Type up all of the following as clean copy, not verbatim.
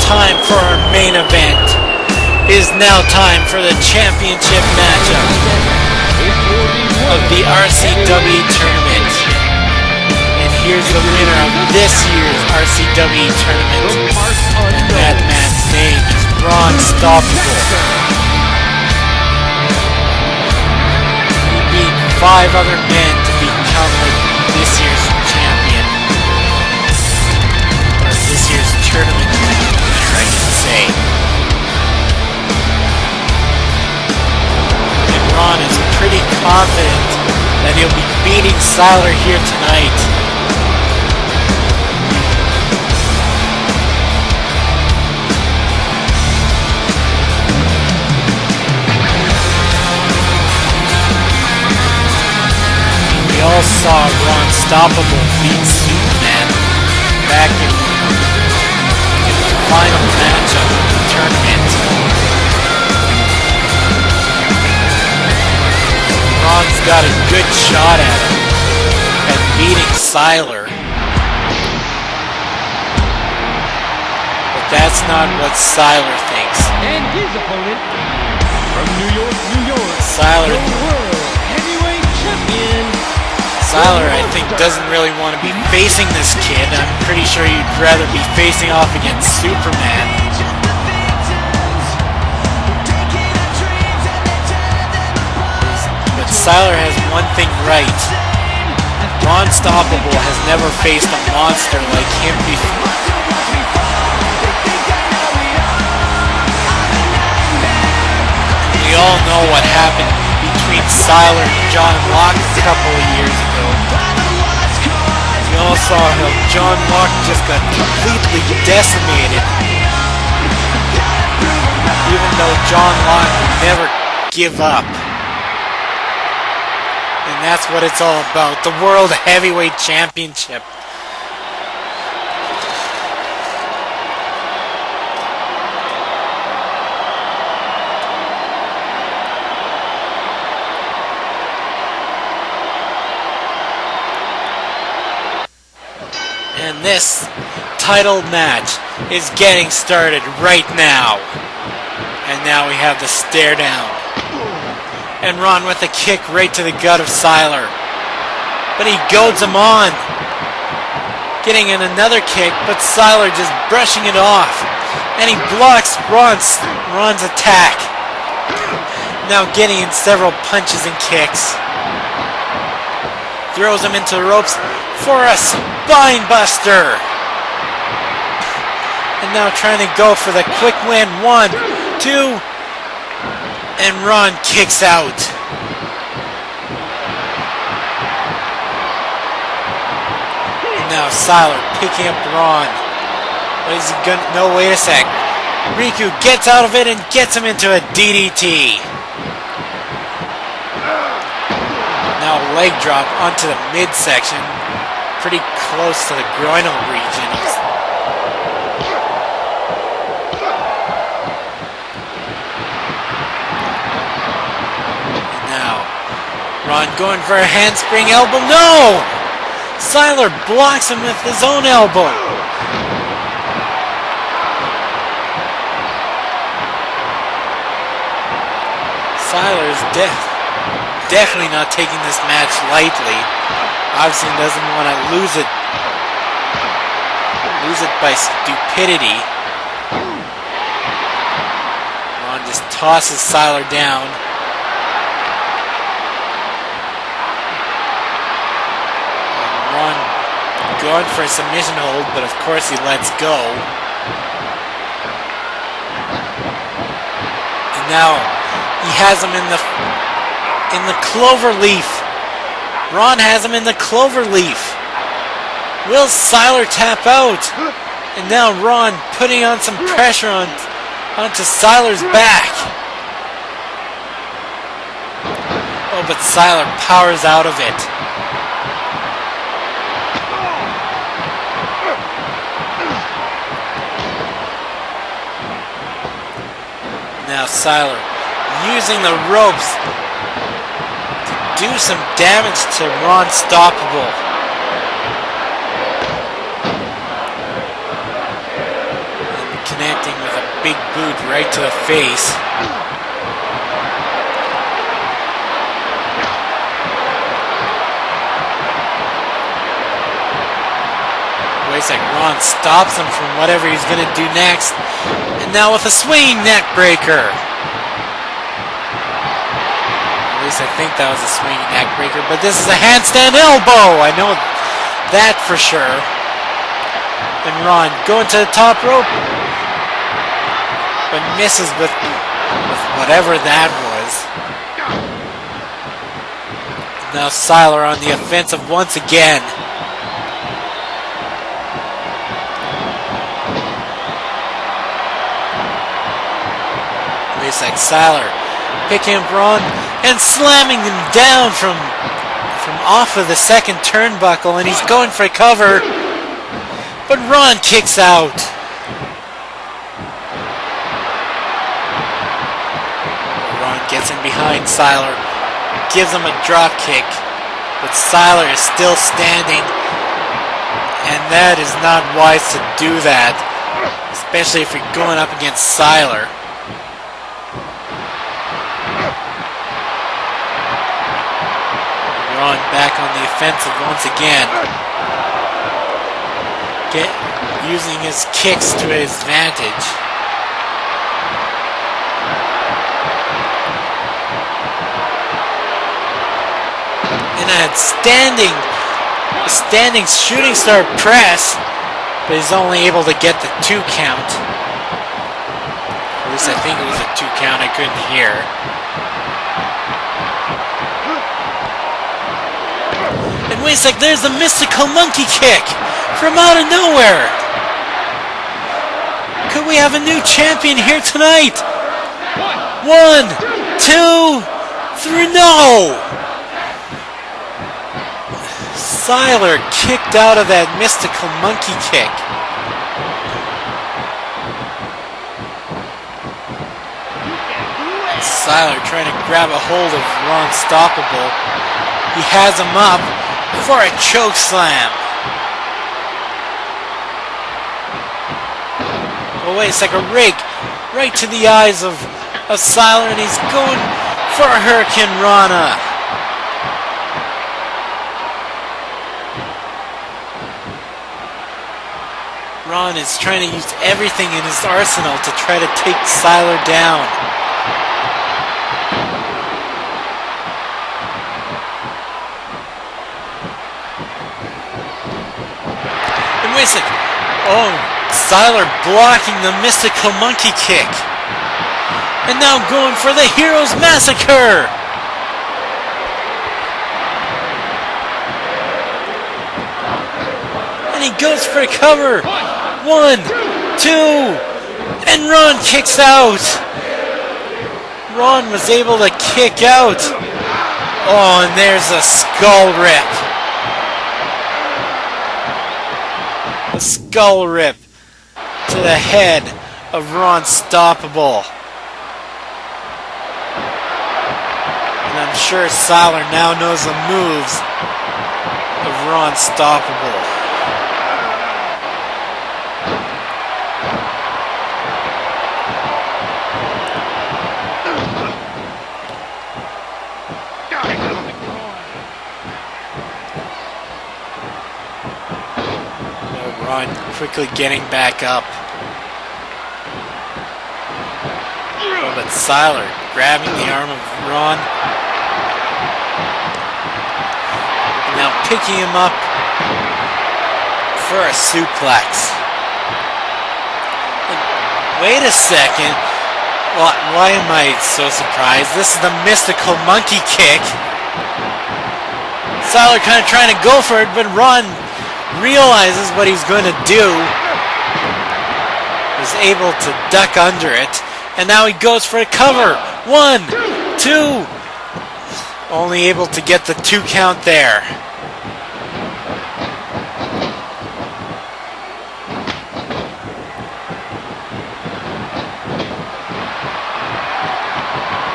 time for our main event. It is now time for the championship matchup of the RCWE tournament. And here's the winner of this year's RCWE tournament. And that man's name is Stoppable. He beat 5 other men to become this year's champion. Or this year's tournament winner, I should say. And Ron is pretty confident that he'll be beating Sylar here tonight. We all saw Stoppable beat Superman back in his final matchup of the tournament. Ron's got a good shot at him, at beating Sylar. But that's not what Sylar thinks. And his opponent, from New York, Sylar, the World Heavyweight Champion. Sylar, I think, doesn't really want to be facing this kid. I'm pretty sure you'd rather be facing off against Superman. But Sylar has one thing right. Stoppable has never faced a monster like him before. We all know what happened between Sylar and John Locke a couple of years ago. We all saw how John Locke just got completely decimated. Even though John Locke would never give up. And that's what it's all about, the World Heavyweight Championship. And this title match is getting started right now. And now we have the stare down. And Ron with a kick right to the gut of Sylar. But he goads him on. Getting in another kick, but Sylar just brushing it off. And he blocks Ron's attack. Now getting in several punches and kicks. Throws him into the ropes for a spine buster. And now trying to go for the quick win. 1, 2, and Ron kicks out. And now Sylar picking up Ron. What is he gonna? No, wait a sec. Riku gets out of it and gets him into a DDT. Now leg drop onto the midsection, pretty close to the groinal region. And now, Ron going for a handspring elbow. No! Sylar blocks him with his own elbow. Sylar's definitely not taking this match lightly. Obviously doesn't want to lose it by stupidity. Ron just tosses Sylar down. And Ron going for a submission hold, but of course he lets go. And now he has him in the clover leaf. Ron has him in the clover leaf. Will Sylar tap out? And now Ron putting on some pressure onto Sylar's back. Oh, but Sylar powers out of it. Now Sylar using the ropes to do some damage to Stoppable. And connecting with a big boot right to the face. It's like Ron stops him from whatever he's going to do next. And now with a swinging neck breaker. At least I think that was a swinging neck breaker. But this is a handstand elbow. I know that for sure. And Ron going to the top rope. But misses with whatever that was. Now Sylar on the offensive once again. It's like Sylar picking up Ron and slamming him down from off of the second turnbuckle, and he's going for a cover, but Ron kicks out. Ron gets in behind Sylar, gives him a drop kick, but Sylar is still standing, and that is not wise to do that, especially if you're going up against Sylar. Ron back on the offensive once again. Using his kicks to his advantage. And a standing shooting star press, but he's only able to get the 2 count. At least I think it was a 2 count, I couldn't hear. And wait a sec, there's the mystical monkey kick from out of nowhere. Could we have a new champion here tonight? 1, 2, 3, no! Sylar kicked out of that mystical monkey kick. Sylar trying to grab a hold of Ron Stoppable. He has him up for a choke slam. Oh wait, it's like a rake right to the eyes of Sylar, and he's going for a Hurricane Rana. Ron is trying to use everything in his arsenal to try to take Sylar down. Oh, Sylar blocking the mystical monkey kick. And now going for the Heroes Massacre. And he goes for a cover. 1, 2, and Ron kicks out. Ron was able to kick out. Oh, and there's a skull rip. A skull rip to the head of Ron Stoppable. And I'm sure Sylar now knows the moves of Ron Stoppable. Ron quickly getting back up. Oh, but Sylar grabbing the arm of Ron. And now picking him up for a suplex. And wait a second. Why am I so surprised? This is the mystical monkey kick. Sylar kind of trying to go for it, but Ron realizes what he's going to do, is able to duck under it, and now he goes for a cover. 1, 2, only able to get the 2 count there.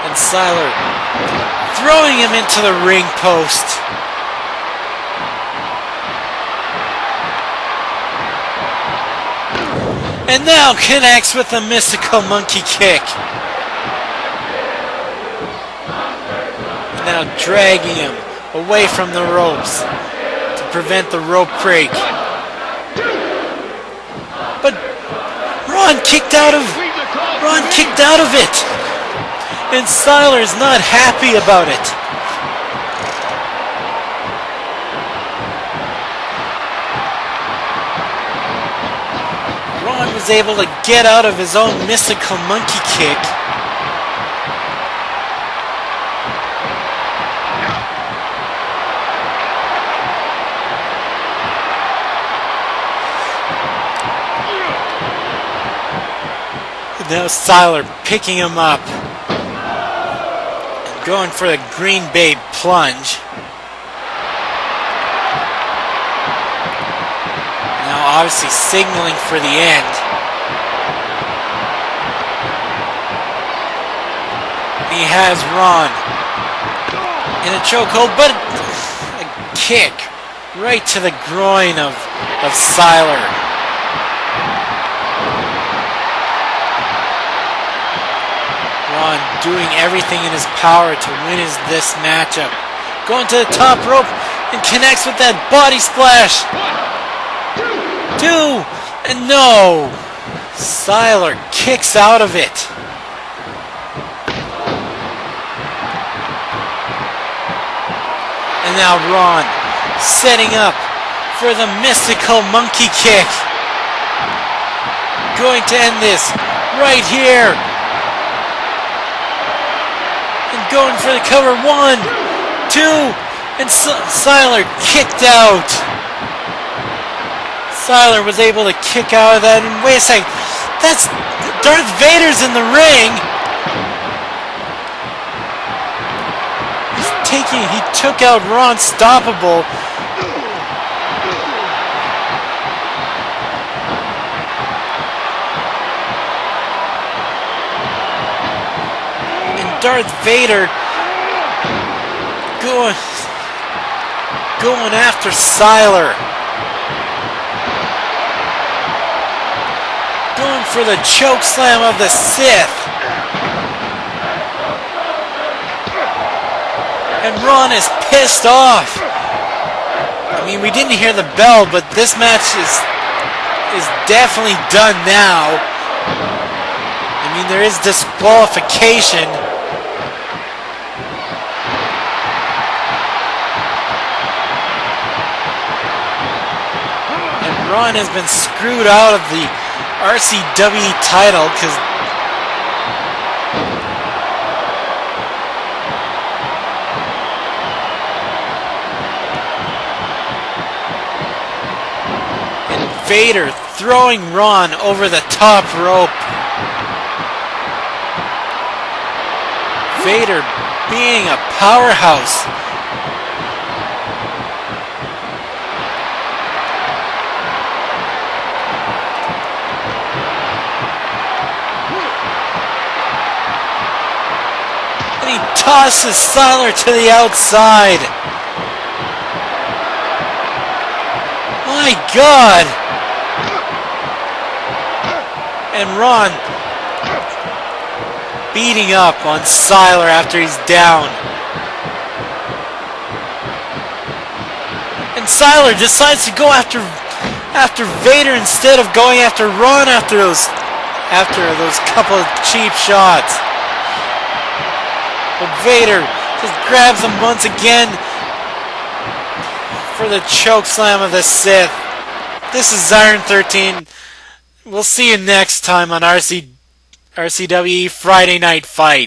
And Sylar throwing him into the ring post. And now connects with the mystical monkey kick. Now dragging him away from the ropes to prevent the rope break. But Ron kicked out of it. And Sylar's not happy about it. Ron was able to get out of his own mystical monkey kick. Now Sylar picking him up and going for the Green Bay plunge. Now obviously signaling for the end. He has Ron in a chokehold, but a kick right to the groin of Sylar. Ron doing everything in his power to win this matchup. Going to the top rope and connects with that body splash. 2, and no! Sylar kicks out of it. And now Ron setting up for the mystical monkey kick. Going to end this right here. Going for the cover. 1, 2, and Sylar kicked out. Sylar was able to kick out of that. And wait a second, that's Darth Vader's in the ring. He took out Ron Stoppable. Darth Vader going after Sylar. Going for the choke slam of the Sith. And Ron is pissed off. I mean, we didn't hear the bell, but this match is definitely done now. I mean, there is disqualification. Ron has been screwed out of the RCWE title because Vader throwing Ron over the top rope. Vader being a powerhouse. Tosses Sylar to the outside. My God. And Ron beating up on Sylar after he's down. And Sylar decides to go after Vader instead of going after Ron after those couple of cheap shots. But Vader just grabs him once again for the choke slam of the Sith. This is XyranXIII. We'll see you next time on RCWE Friday Night Fight.